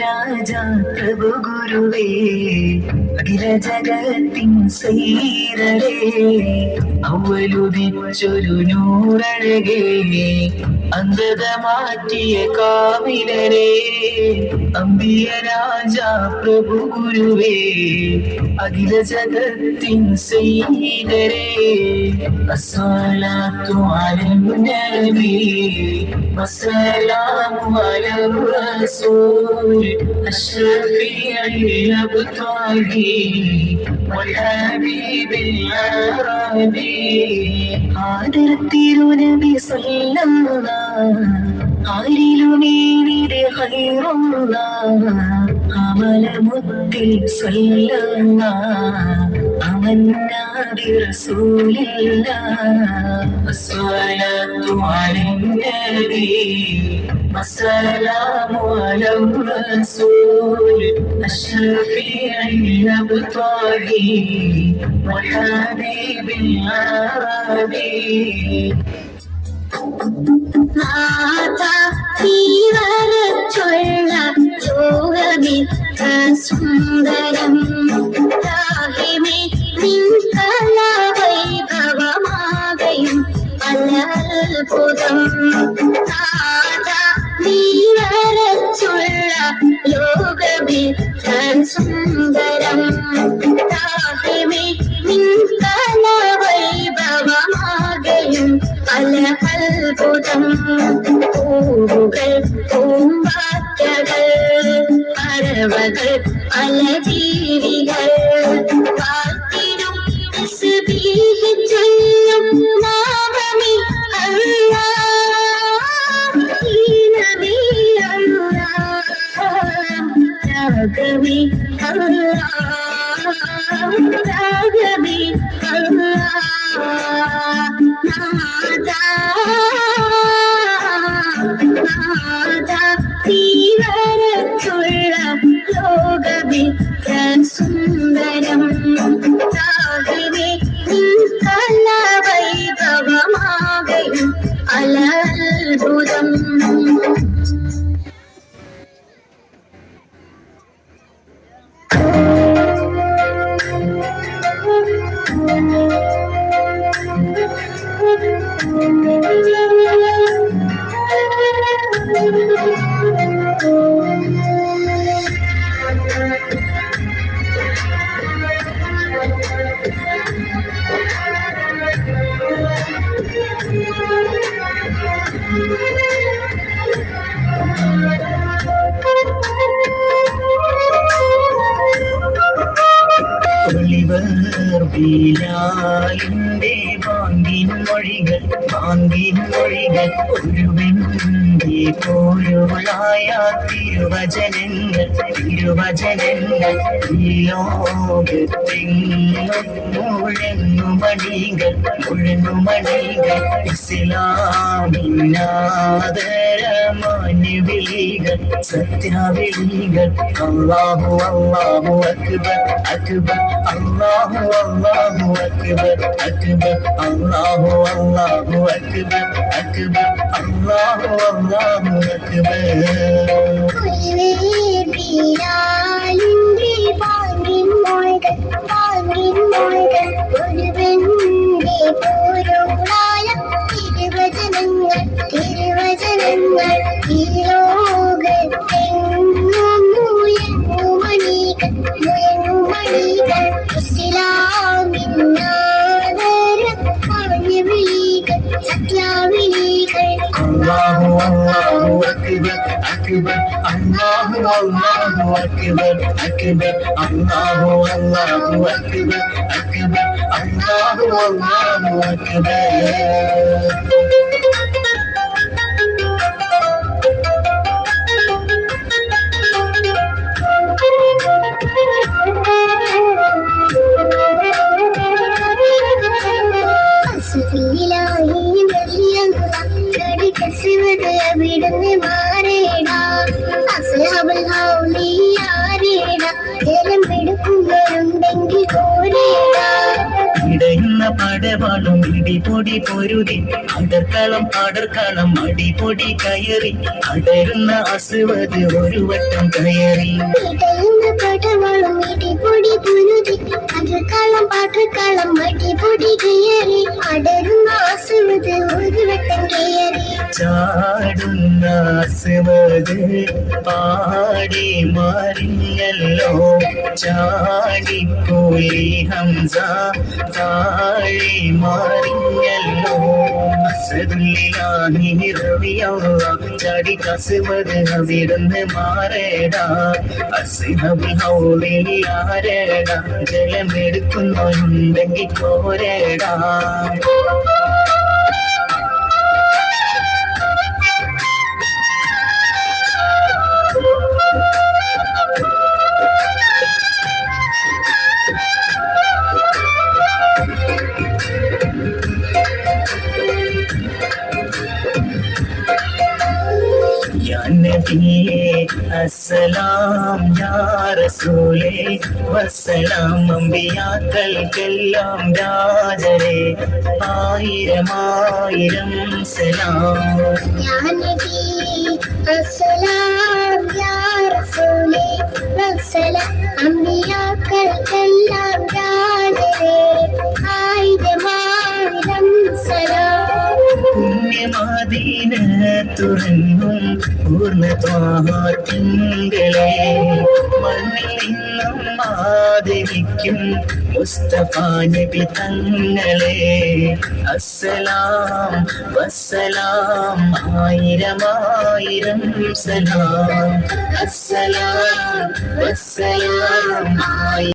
രാജാ പ്രഭു ഗുരുവേ അഖില ജഗത്തിൻ സൈരരേ അവലുദിച്ചൊരു നൂറഴകേ അന്ധത മാറ്റിയ കാമിലരേ അമ്പിയ രാജാ പ്രഭു ഗുരുവേ അഖില ജഗത്തിൻ സൈരരേ അസ്സലാത്തു അലൻ നബി വസ്സലാമു അലാ റസൂൽ الشفيع الأبطالي والحبيب العربي ആദരത്തിരുനബി സല്ലല്ലാഹ് ആരിലുമേനിടെ ഖൈറുല്ലാഹ് അമലമുത്തിൽ സല്ലല്ലാഹ് അമന്നാ ബിറസൂലില്ലാഹ് അസ്സലാത്തു അലൻ നബി السلام على الرسول الشفيع الأبطالي والحبيب العربي സുന്ദരം വൈഭവമാകയും അത്ഭുതം നീവരച്ചുള്ള ലോകമിത്രൻ സുന്ദരം താഹിമേ നിൻ കലാവൈഭവമാകയും പല അത്ഭുതം പൂവുകൾ പൂമ്പാറ്റകൾ പറവകൾ പല ജീവികൾ പാർത്തിരും ചൊല്ലും നാമമേ രാഗവി രാഗവി തീവരച്ചുള്ള ലോകവി സുന്ദരം രാഗവി കലാവൈഭവമാകയും അത്ഭുതം ബിലാലിന്റെ വാങ്ങിൻ മൊഴികൾ ഒരുവന്റെ പോരുളായ തിരുവചനങ്ങൾ ഈ ലോകത്തെങ്ങും മുഴങ്ങുമണികൾ ഇസ്ലാമിനാദരമാന്യ വിളികൾ സത്യാവിളികൾ അല്ലാഹു അല്ലാഹു അക്ബർ അക്ബർ അല്ലാഹു അല്ലാഹു അക്ബർ അക്ബർ അല്ലാഹു അല്ലാഹു അക്ബർ അക്ബർ അല്ലാഹു അല്ലാഹു അക്ബർ ബിലാലിന്റെ വാങ്ങിൻ മൊഴികൾ ഒരുവന്റെ പോരുളായ തിരുവചനങ്ങൾ ഈ ലോകത്തെങ്ങും മുഴങ്ങുമണികൾ ഇസ്ലാമിനാദരമാന്യ വിളികൾ സത്യാവിളികൾ അല്ലാഹു അല്ലാഹു അക്ബർ അക്ബർ അല്ലാഹു അല്ലാഹു അക്ബർ അക്ബർ അല്ലാഹു അല്ലാഹു അക്ബർ അക്ബർ അല്ലാഹു അല്ലാഹു അക്ബർ വിടുന്ന് മാറേടാ അസ്ലാബുൽ ജലം എടുക്കുന്നവരുണ്ടെങ്കിൽ കോരേടാ ഇടയുന്ന പടവാളും ഇടിപൊടി പൊരുതി അടർക്കളം അടിപൊടി കയറി അടരുന്ന അസുവത് ഒരു വട്ടം കയറി പടവാളും ഇടിപൊടി പൊരുതി അടർക്കളം അടിപൊടി കയറി അടരുന്ന അസുവത് ഒരു വട്ടം കയറി ചാടുന്ന അസുവത് പാടി മാറിയല്ലോ ചാടിപ്പോയി ഹംസ താഴെ മാറിയല്ലോ അസദുല്ലാഹി റളിയല്ലാഹു ചാടി കസുവത് അവിടുന്ന് മാറേടാ അസ്ഹബുൽ ഹൗലിൽ ആരേടാ ജലമെടുക്കുന്നുണ്ടെങ്കിൽ കോരേടാ या नबी अस्सलाम या रसूले वस्सलाम അമ്പിയാക്കൾക്കെല്ലാം രാജരേ ആയിരം ആയിരം സലാം യാ നബി അസ്സലാം യാ റസൂലേ വസ്സലാം അമ്പിയാക്കൾക്കെല്ലാം രാജരേ ആയിരം ആയിരം സലാം പുണ്യമദീന തുറന്നും പൂർണ്ണത്വാത്തിങ്കളെ മണ്ണിൽ നിന്നും ആദരിക്കും മുസ്തഫ നബി തങ്ങളെ അസ്സലാം വസ്സലാം ആയിരം ആയിരം സലാം അസ്സലാം വസ്സലാം